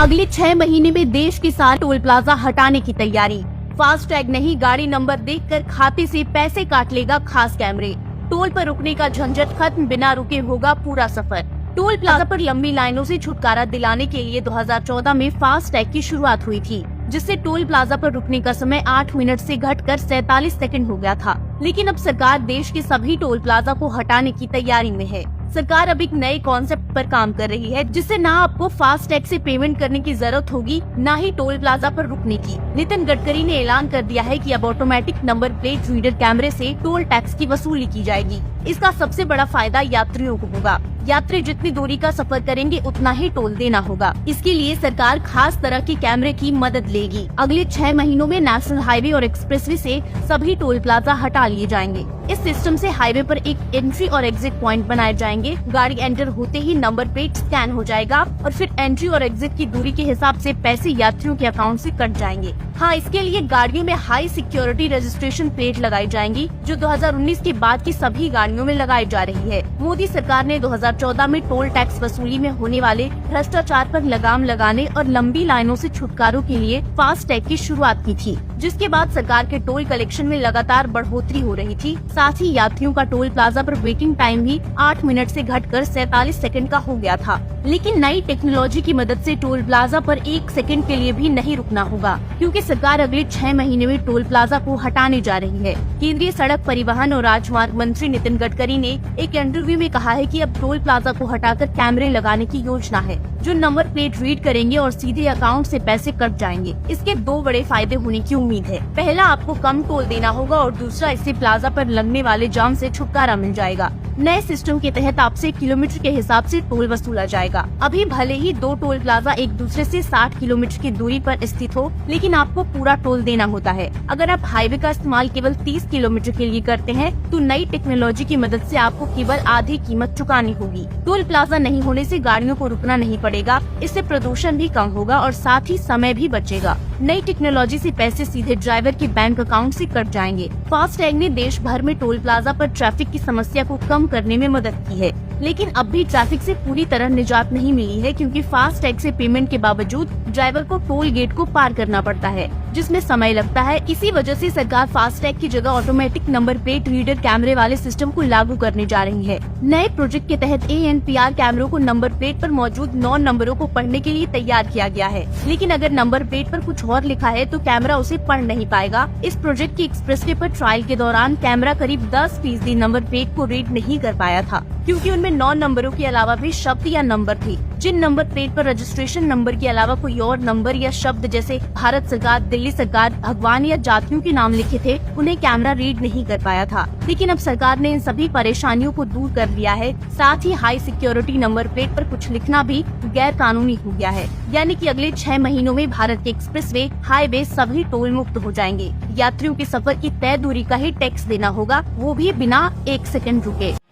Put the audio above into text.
अगले 6 महीने में देश के सारे टोल प्लाजा हटाने की तैयारी। फास्ट टैग नहीं, गाड़ी नंबर देखकर खाते से पैसे काट लेगा खास कैमरे। टोल पर रुकने का झंझट खत्म, बिना रुके होगा पूरा सफर। टोल प्लाजा पर लंबी लाइनों से छुटकारा दिलाने के लिए 2014 में फास्ट टैग की शुरुआत हुई थी, जिससे टोल प्लाजा पर रुकने का समय 8 मिनट से घटकर 47 सेकंड हो गया था। लेकिन अब सरकार देश के सभी टोल प्लाजा को हटाने की तैयारी में है। सरकार अब एक नए कॉन्सेप्ट पर काम कर रही है, जिससे न आपको फास्ट टैग से पेमेंट करने की जरूरत होगी, न ही टोल प्लाजा पर रुकने की। नितिन गडकरी ने ऐलान कर दिया है कि अब ऑटोमेटिक नंबर प्लेट रीडर कैमरे से टोल टैक्स की वसूली की जाएगी। इसका सबसे बड़ा फायदा यात्रियों को होगा। यात्री जितनी दूरी का सफर करेंगे उतना ही टोल देना होगा। इसके लिए सरकार खास तरह के कैमरे की मदद लेगी। अगले 6 महीनों में नेशनल हाईवे और एक्सप्रेसवे से सभी टोल प्लाजा हटा लिए जाएंगे। इस सिस्टम से हाईवे पर एक एंट्री और एग्जिट पॉइंट बनाए जाएंगे। गाड़ी एंटर होते ही नंबर प्लेट स्कैन हो जाएगा और फिर एंट्री और एग्जिट की दूरी के हिसाब से पैसे यात्रियों के अकाउंट से कट जाएंगे। हाँ, इसके लिए गाड़ियों में हाई सिक्योरिटी रजिस्ट्रेशन प्लेट लगाई जाएंगी, जो 2019 के बाद की सभी गाड़ियों में लगाई जा रही है। मोदी सरकार ने 2014 में टोल टैक्स वसूली में होने वाले भ्रष्टाचार पर लगाम लगाने और लंबी लाइनों से छुटकारों के लिए फास्ट टैग की शुरुआत की थी, जिसके बाद सरकार के टोल कलेक्शन में लगातार बढ़ोतरी हो रही थी। साथ ही यात्रियों का टोल प्लाजा पर वेटिंग टाइम भी 8 मिनट से घटकर 47 सेकंड का हो गया था। लेकिन नई टेक्नोलॉजी की मदद से टोल प्लाजा पर 1 सेकंड के लिए भी नहीं रुकना होगा, क्योंकि सरकार अगले 6 महीने में टोल प्लाजा को हटाने जा रही है। केंद्रीय सड़क परिवहन और राजमार्ग मंत्री नितिन गडकरी ने एक इंटरव्यू में कहा है कि अब टोल प्लाजा को हटाकर कैमरे लगाने की योजना है, जो नंबर प्लेट रीड करेंगे और सीधे अकाउंट से पैसे कट जाएंगे। इसके 2 बड़े फायदे होने की उम्मीद है। पहला, आपको कम टोल देना होगा और दूसरा, इससे प्लाजा पर लगने वाले जाम से छुटकारा मिल जाएगा। नए सिस्टम के तहत आपसे किलोमीटर के हिसाब से टोल वसूला जाएगा। अभी भले ही 2 टोल प्लाजा एक दूसरे से 60 किलोमीटर की दूरी पर स्थित हो, लेकिन आपको पूरा टोल देना होता है। अगर आप हाईवे का इस्तेमाल केवल 30 किलोमीटर के लिए करते हैं, तो नई टेक्नोलॉजी की मदद से आपको केवल आधी कीमत चुकानी होगी। टोल प्लाजा नहीं होने से गाड़ियों को रुकना नहीं पड़ेगा, इससे प्रदूषण भी कम होगा और साथ ही समय भी बचेगा। नई टेक्नोलॉजी से पैसे सीधे ड्राइवर के बैंक अकाउंट से कट जाएंगे। फास्ट टैग ने देश भर में टोल प्लाजा पर ट्रैफिक की समस्या को कम करने में मदद की है, लेकिन अब भी ट्रैफिक से पूरी तरह निजात नहीं मिली है, क्योंकि फास्ट टैग से पेमेंट के बावजूद ड्राइवर को टोल गेट को पार करना पड़ता है, जिसमें समय लगता है। इसी वजह से सरकार फास्ट टैग की जगह ऑटोमेटिक नंबर प्लेट रीडर कैमरे वाले सिस्टम को लागू करने जा रही है। नए प्रोजेक्ट के तहत ANPR कैमरों को नंबर प्लेट पर मौजूद 9 नंबरों को पढ़ने के लिए तैयार किया गया है, लेकिन अगर नंबर प्लेट पर कुछ और लिखा है तो कैमरा उसे पढ़ नहीं पाएगा। इस प्रोजेक्ट की एक्सप्रेसवे पर ट्रायल के दौरान कैमरा करीब 10% नंबर प्लेट को रीड नहीं कर पाया था, क्योंकि उनमें 9 नंबरों के अलावा भी शब्द या नंबर थे। जिन नंबर प्लेट पर रजिस्ट्रेशन नंबर के अलावा कोई और नंबर या शब्द जैसे भारत सरकार, दिल्ली सरकार, भगवान या जातियों के नाम लिखे थे, उन्हें कैमरा रीड नहीं कर पाया था। लेकिन अब सरकार ने इन सभी परेशानियों को दूर कर दिया है। साथ ही हाई सिक्योरिटी नंबर प्लेट पर कुछ लिखना भी गैर कानूनी हो गया है। यानी कि अगले 6 महीनों में भारत के एक्सप्रेसवे, हाईवे सभी टोल मुक्त हो जाएंगे। यात्रियों के सफर की तय दूरी का ही टैक्स देना होगा, वो भी बिना 1 सेकंड रुके।